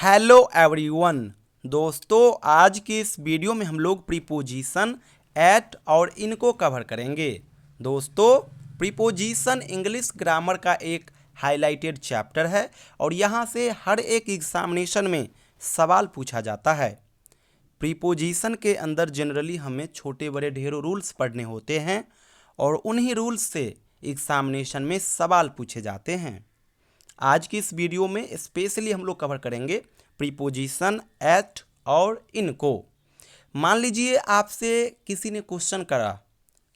Hello everyone. दोस्तों, आज की इस वीडियो में हम लोग प्रीपोजिशन एट और इनको कवर करेंगे। दोस्तों, प्रीपोजिशन इंग्लिश ग्रामर का एक हाईलाइटेड चैप्टर है और यहाँ से हर एक एग्जामिनेशन में सवाल पूछा जाता है। प्रीपोजिशन के अंदर जनरली हमें छोटे बड़े ढेरों रूल्स पढ़ने होते हैं और उन्हीं रूल्स से एग्जामिनेशन में सवाल पूछे जाते हैं। आज की इस वीडियो में स्पेशली हम लोग कवर करेंगे प्रीपोजिशन एट और इनको। मान लीजिए आपसे किसी ने क्वेश्चन करा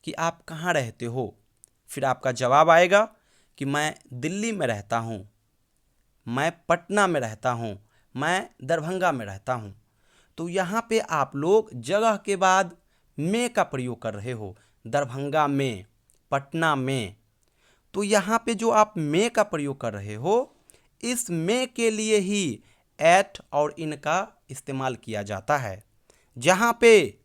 कि आप कहाँ रहते हो, फिर आपका जवाब आएगा कि मैं दिल्ली में रहता हूँ, मैं पटना में रहता हूँ, मैं दरभंगा में रहता हूँ। तो यहाँ पे आप लोग जगह के बाद में का प्रयोग कर रहे हो, दरभंगा में, पटना में। तो यहाँ पे जो आप में का प्रयोग कर रहे हो, इस में के लिए ही एट और इन का इस्तेमाल किया जाता है। जहाँ पे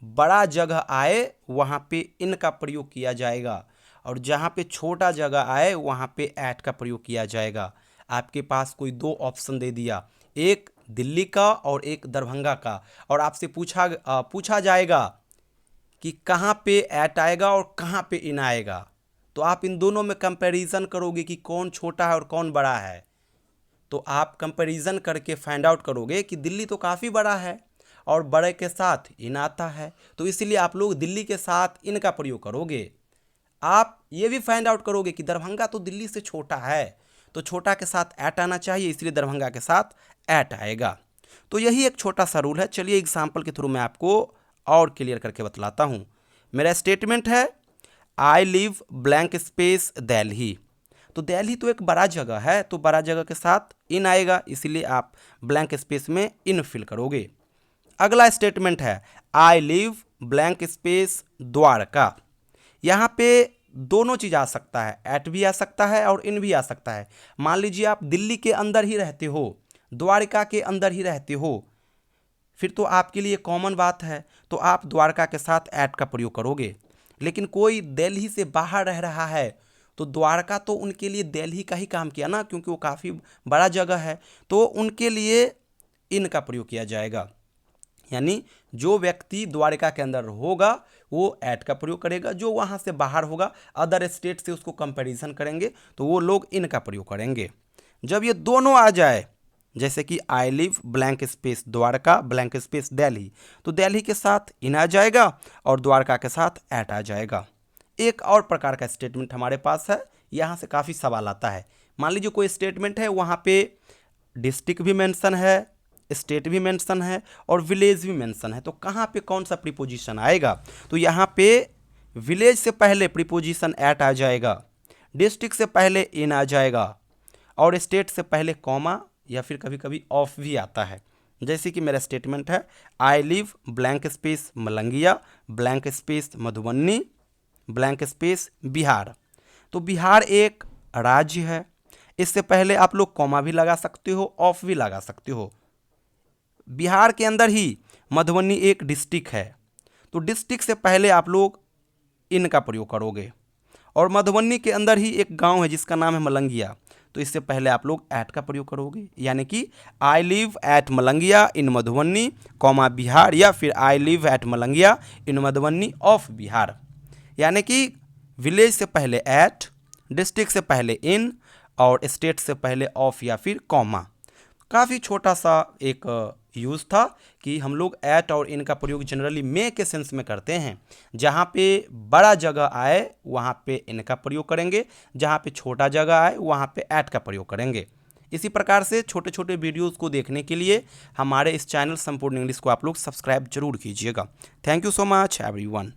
बड़ा जगह आए वहाँ पे इन का प्रयोग किया जाएगा और जहाँ पे छोटा जगह आए वहाँ पे एट का प्रयोग किया जाएगा। आपके पास कोई दो ऑप्शन दे दिया, एक दिल्ली का और एक दरभंगा का, और आपसे पूछा जाएगा कि कहाँ पे एट आएगा और कहाँ पे इन आएगा। तो आप इन दोनों में कंपैरिजन करोगे कि कौन छोटा है और कौन बड़ा है। तो आप कंपैरिजन करके फाइंड आउट करोगे कि दिल्ली तो काफ़ी बड़ा है और बड़े के साथ इन आता है, तो इसलिए आप लोग दिल्ली के साथ इन का प्रयोग करोगे। आप ये भी फाइंड आउट करोगे कि दरभंगा तो दिल्ली से छोटा है, तो छोटा के साथ ऐट आना चाहिए, इसलिए दरभंगा के साथ ऐट आएगा। तो यही एक छोटा सा रूल है। चलिए एग्जाम्पल के थ्रू मैं आपको और क्लियर करके बतलाता हूँ। मेरा स्टेटमेंट है I live blank space Delhi. तो दिल्ली तो एक बड़ा जगह है, तो बड़ा जगह के साथ इन आएगा, इसीलिए आप ब्लैंक स्पेस में इन फिल करोगे। अगला स्टेटमेंट है I live blank space Dwarka. यहाँ पे दोनों चीज़ आ सकता है, एट भी आ सकता है और इन भी आ सकता है। मान लीजिए आप दिल्ली के अंदर ही रहते हो, द्वारका के अंदर ही रहते हो, फिर तो आपके लिए कॉमन बात है, तो आप द्वारका के साथ एट का प्रयोग करोगे। लेकिन कोई दिल्ली से बाहर रह रहा है तो द्वारका तो उनके लिए दिल्ली का ही काम किया ना, क्योंकि वो काफ़ी बड़ा जगह है, तो उनके लिए इन का प्रयोग किया जाएगा। यानी जो व्यक्ति द्वारका के अंदर होगा वो एट का प्रयोग करेगा, जो वहाँ से बाहर होगा अदर स्टेट से उसको कंपैरिजन करेंगे तो वो लोग इन का प्रयोग करेंगे। जब ये दोनों आ जाए, जैसे कि I live blank space Dwarka blank space Delhi, तो दिल्ली के साथ इन आ जाएगा और द्वारका के साथ एट आ जाएगा। एक और प्रकार का स्टेटमेंट हमारे पास है, यहाँ से काफ़ी सवाल आता है। मान लीजिए कोई स्टेटमेंट है, वहाँ पे डिस्ट्रिक्ट भी मेंशन है, स्टेट भी मेंशन है और विलेज भी मेंशन है, तो कहाँ पे कौन सा प्रीपोजिशन आएगा? तो यहाँ पे विलेज से पहले प्रीपोजिशन एट आ जाएगा, डिस्ट्रिक्ट से पहले इन आ जाएगा और स्टेट से पहले कॉमा या फिर कभी कभी ऑफ भी आता है। जैसे कि मेरा स्टेटमेंट है I live blank space Malangia blank space Madhubani blank space Bihar. तो बिहार एक राज्य है, इससे पहले आप लोग कॉमा भी लगा सकते हो, ऑफ भी लगा सकते हो। बिहार के अंदर ही मधुबनी एक डिस्ट्रिक्ट है, तो डिस्ट्रिक्ट से पहले आप लोग इन का प्रयोग करोगे। और मधुबनी के अंदर ही एक गांव है जिसका नाम है मलंगिया, तो इससे पहले आप लोग एट का प्रयोग करोगे। यानी कि I live at Malangia in Madhubani comma Bihar, या फिर I live at Malangia in Madhubani of Bihar. यानी कि विलेज से पहले एट, डिस्ट्रिक्ट से पहले इन और स्टेट से पहले ऑफ या फिर कॉमा। काफ़ी छोटा सा एक यूज़ था कि हम लोग एट और इन का प्रयोग जनरली में के सेंस में करते हैं। जहाँ पे बड़ा जगह आए वहाँ पे इन का प्रयोग करेंगे, जहाँ पे छोटा जगह आए वहाँ पे एट का प्रयोग करेंगे। इसी प्रकार से छोटे छोटे वीडियोज़ को देखने के लिए हमारे इस चैनल संपूर्ण इंग्लिश को आप लोग सब्सक्राइब जरूर कीजिएगा। Thank you so much everyone.